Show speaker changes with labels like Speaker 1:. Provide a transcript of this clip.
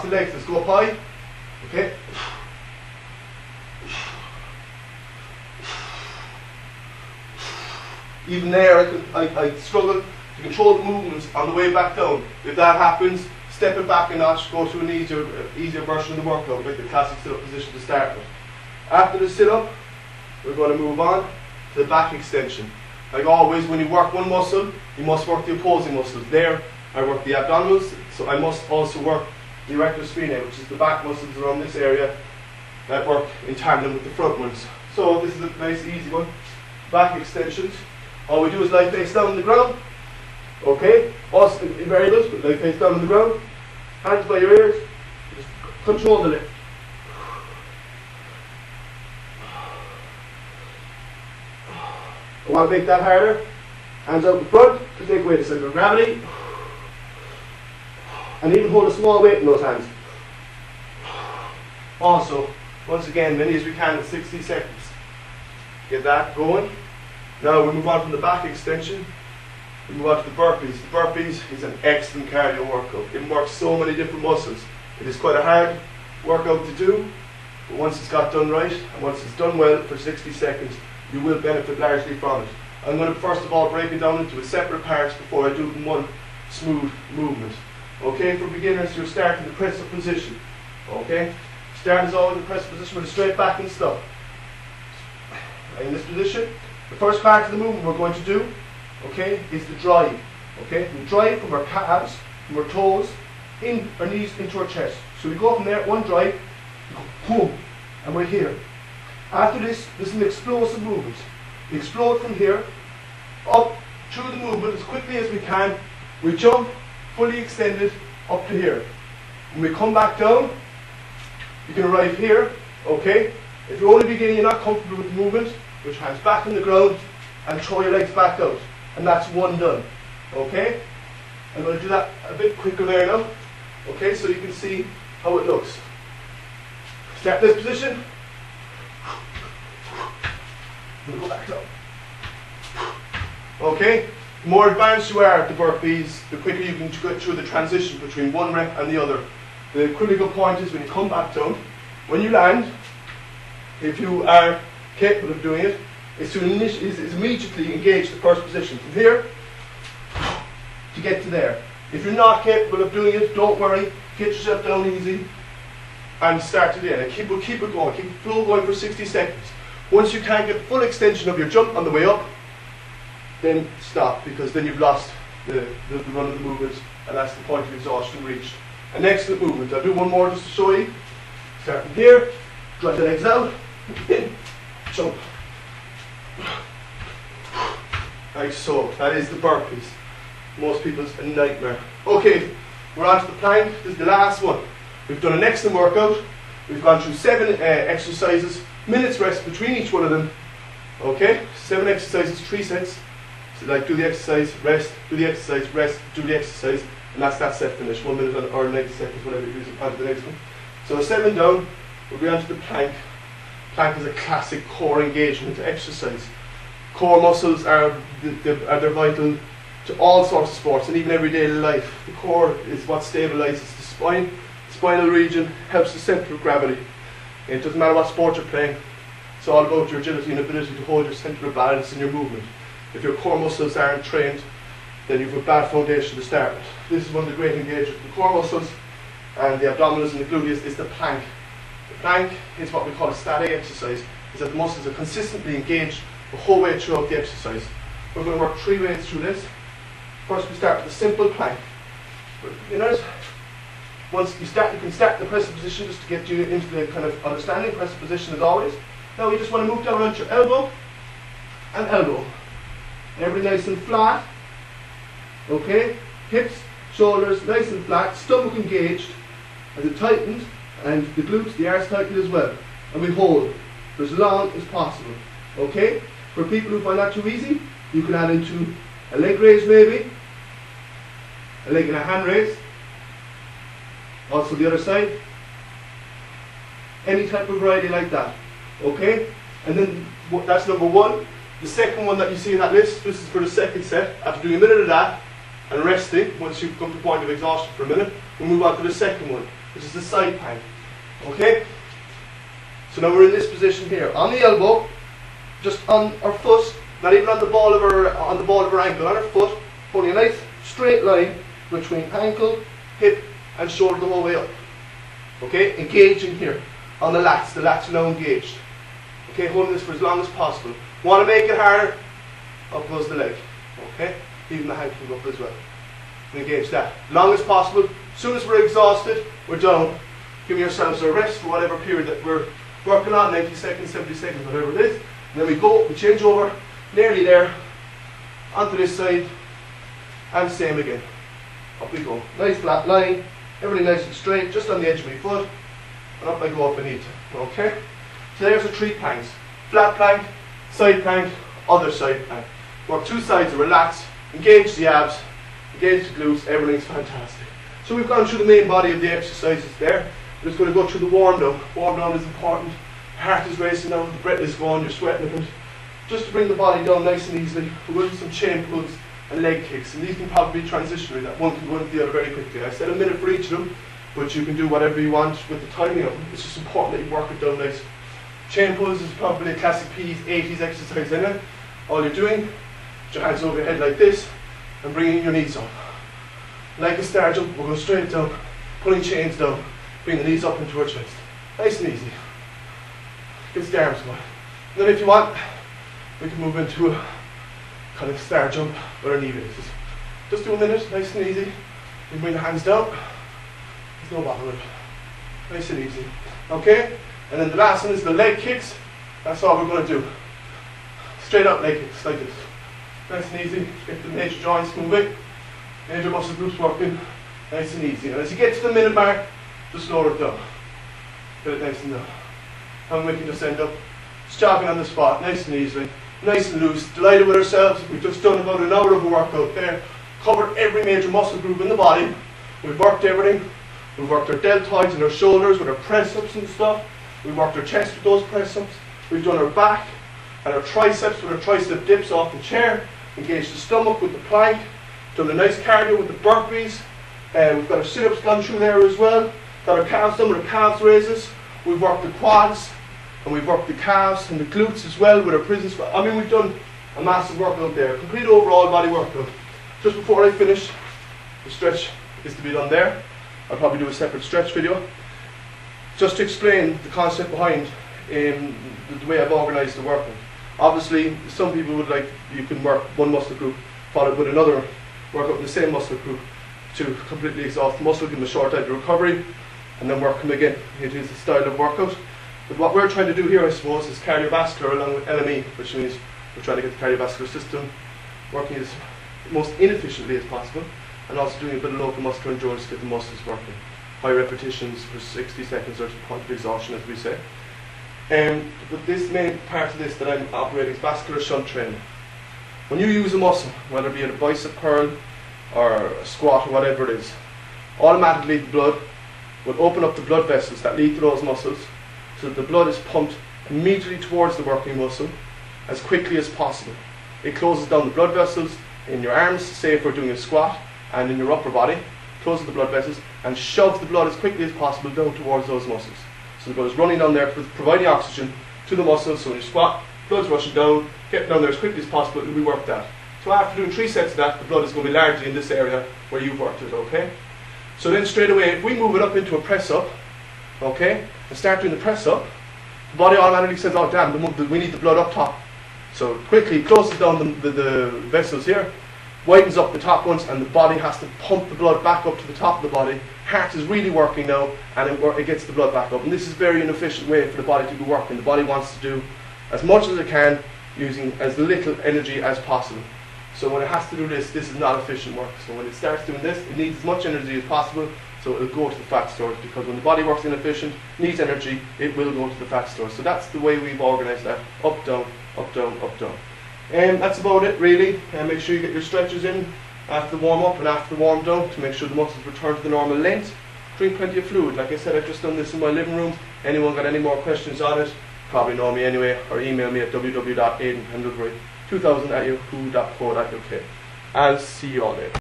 Speaker 1: the legs. Let's go up high. Okay. Even there, I struggle to control the movements on the way back down. If that happens, step it back a notch, go to an easier version of the workout, like the classic sit-up position to start with. After the sit-up, we're going to move on to the back extension. Like always, when you work one muscle, you must work the opposing muscles. There, I work the abdominals, so I must also work the erector spinae, which is the back muscles around this area that work in tandem with the front ones. So this is a nice easy one. Back extensions. All we do is lie face down on the ground. Okay? Also in variables, but lie face down on the ground. Hands by your ears. Just control the lift. I want to make that harder. Hands out in front to take away the center of gravity. And even hold a small weight in those hands. Also, once again, many as we can in 60 seconds. Get that going. Now we move on from the back extension. We move on to the burpees. The burpees is an excellent cardio workout. It works so many different muscles. It is quite a hard workout to do, but once it's got done right, and once it's done well for 60 seconds, you will benefit largely from it. I'm going to first of all break it down into its separate parts before I do it in one smooth movement. Okay, for beginners, you'll start in the press-up position. Okay, start as always in the press-up position with a straight back and stop. In this position, the first part of the movement we're going to do, okay, is the drive. Okay, we drive from our calves, from our toes, in our knees into our chest. So we go from there, one drive, we go boom, and we're here. After this, this is an explosive movement. We explode from here, up through the movement as quickly as we can. We jump, fully extended, up to here. When we come back down, you can arrive here, okay? If you're only beginning, you're not comfortable with the movement, put your hands back on the ground and throw your legs back out. And that's one done, okay? I'm going to do that a bit quicker there now, okay, so you can see how it looks. Start this position. We'll go back down. Okay, the more advanced you are at the burpees, the quicker you can go through the transition between one rep and the other. The critical point is when you come back down, when you land, if you are capable of doing it, is to immediately engage the first position. From here, to get to there. If you're not capable of doing it, don't worry, get yourself down easy and start it in. And keep it going, keep the flow going for 60 seconds. Once you can't get full extension of your jump on the way up, then stop, because then you've lost the run of the movement, and that's the point of exhaustion reached. An excellent movement. I'll do one more just to show you. Start from here, drive the legs out, in, jump. Like so. That is the burpees. Most people's a nightmare. Okay, we're on to the plank. This is the last one. We've done an excellent workout. We've gone through 7 exercises, minutes rest between each one of them. Okay, 7 exercises, 3 sets. So like do the exercise, rest, do the exercise, rest, do the exercise, and that's that set finish. 1 minute or 90 seconds, whatever you use on to the next one. So 7 down, we'll go on to the plank. Plank is a classic core engagement exercise. Core muscles are they're vital to all sorts of sports and even everyday life. The core is what stabilizes the spine. The spinal region helps the center of gravity. It doesn't matter what sport you're playing. It's all about your agility and ability to hold your center of balance in your movement. If your core muscles aren't trained, then you have a bad foundation to start with. This is one of the great engagers. The core muscles and the abdominals and the gluteus is the plank. The plank is what we call a static exercise, is that the muscles are consistently engaged the whole way throughout the exercise. We're going to work 3 ways through this. First we start with a simple plank. For beginners, once you start, you can start the press-up position just to get you into the kind of understanding press-up position as always. Now you just want to move down onto your elbow and elbow. And everything nice and flat. Okay? Hips, shoulders nice and flat, stomach engaged as it tightens, and the glutes, the arse tightened as well. And we hold for as long as possible. Okay? For people who find that too easy, you can add into a leg raise maybe, a leg and a hand raise, also the other side, any type of variety like that. Okay? And then that's number 1. The second one that you see in that list, this is for the second set. After doing a minute of that and resting, once you've come to the point of exhaustion for a minute, we'll move on to the second one. which is the side plank. Okay? So now we're in this position here. On the elbow, just on our foot, not even on the ball of our ankle, on our foot, holding a nice straight line between ankle, hip, and shoulder the whole way up. Okay? Engaging here on the lats. The lats are now engaged. Okay? Holding this for as long as possible. Want to make it harder? Up goes the leg. Okay? Even the hand can go up as well. Engage that. Long as possible. As soon as we're exhausted, we're down. Giving yourselves a rest for whatever period that we're working on, 90 seconds, 70 seconds, whatever it is. And then we go, we change over, nearly there, onto this side, and same again. Up we go. Nice flat line, everything nice and straight, just on the edge of my foot, and up I go up and eat. Okay? So there's the 3 planks. Flat plank, side plank, other side plank. Work 2 sides of our lats, engage the abs, engage the glutes, everything's fantastic. So we've gone through the main body of the exercises there. We're just going to go through the warm down. Warm down is important. Heart is racing now, the breath is going, you're sweating a bit. Just to bring the body down nice and easily, we're going to do some chain pulls and leg kicks. And these can probably be transitionary, that one can go into the other very quickly. I said a minute for each of them, but you can do whatever you want with the timing of them. It's just important that you work it down nice. Chain pulls is probably a classic P's, 80s exercise in it. All you're doing, put your hands over your head like this, and bringing your knees up. Like a star jump, we're going straight down, pulling chains down, bring the knees up into our chest. Nice and easy. Gets the arms going. And then if you want, we can move into a kind of star jump with our knee raises. Just do a minute, nice and easy. You bring the hands down. There's no bother with it. Nice and easy. Okay? And then the last one is the leg kicks. That's all we're going to do. Straight up leg kicks, like this. Nice and easy. Get the major joints moving. Major muscle groups working. Nice and easy. And as you get to the minute mark, just lower it down. Get it nice and down. And we can just end up just jogging on the spot, nice and easily, nice and loose. Delighted with ourselves. We've just done about an hour of a workout there. Covered every major muscle group in the body. We've worked everything. We've worked our deltoids and our shoulders with our press-ups and stuff. We've worked our chest with those press-ups. We've done our back and our triceps with our tricep dips off the chair. Engaged the stomach with the plank. Done a nice cardio with the burpees. We've got our sit-ups gone through there as well. Got our calves done with our calves raises. We've worked the quads. And we've worked the calves and the glutes as well with our prison squat. I mean, we've done a massive workout there. Complete overall body workout. Just before I finish, the stretch is to be done there. I'll probably do a separate stretch video. Just to explain the concept behind the way I've organised the workout. Obviously, some people would like, you can work one muscle group, followed with another workout in the same muscle group to completely exhaust the muscle, give them a short time to recovery, and then work them again. It is a style of workout. But what we're trying to do here, I suppose, is cardiovascular along with LME, which means we're trying to get the cardiovascular system working as most inefficiently as possible, and also doing a bit of local muscular endurance to get the muscles working. High repetitions for 60 seconds or to the point of exhaustion, as we say. But this main part of this that I'm operating is vascular shunt training. When you use a muscle, whether it be a bicep curl or a squat or whatever it is, automatically the blood will open up the blood vessels that lead to those muscles, so that the blood is pumped immediately towards the working muscle as quickly as possible. It closes down the blood vessels in your arms, say if we're doing a squat, and in your upper body, closes the blood vessels and shoves the blood as quickly as possible down towards those muscles. So the blood is running down there, providing oxygen to the muscles, so when you squat, blood's rushing down, get down there as quickly as possible, and we work that. So after doing 3 sets of that, the blood is going to be largely in this area where you've worked it, okay? So then straight away, if we move it up into a press up, okay, and start doing the press up, the body automatically says, oh damn, we need the blood up top. So quickly closes down the vessels here, widens up the top ones, and the body has to pump the blood back up to the top of the body. Heart is really working now, and it gets the blood back up. And this is a very inefficient way for the body to be working. The body wants to do as much as it can using as little energy as possible. So when it has to do this, this is not efficient work. So when it starts doing this, it needs as much energy as possible, so it will go to the fat stores, because when the body works inefficient, needs energy, it will go to the fat stores. So that's the way we've organised that, up, down, up, down, up, down. And that's about it really. And make sure you get your stretches in after the warm up and after the warm down to make sure the muscles return to the normal length. Drink plenty of fluid. Like I said, I've just done this in my living room. Anyone got any more questions on it, probably know me anyway, or email me at www.aidanpendlebury2000@yahoo.co.uk. I'll see you all later.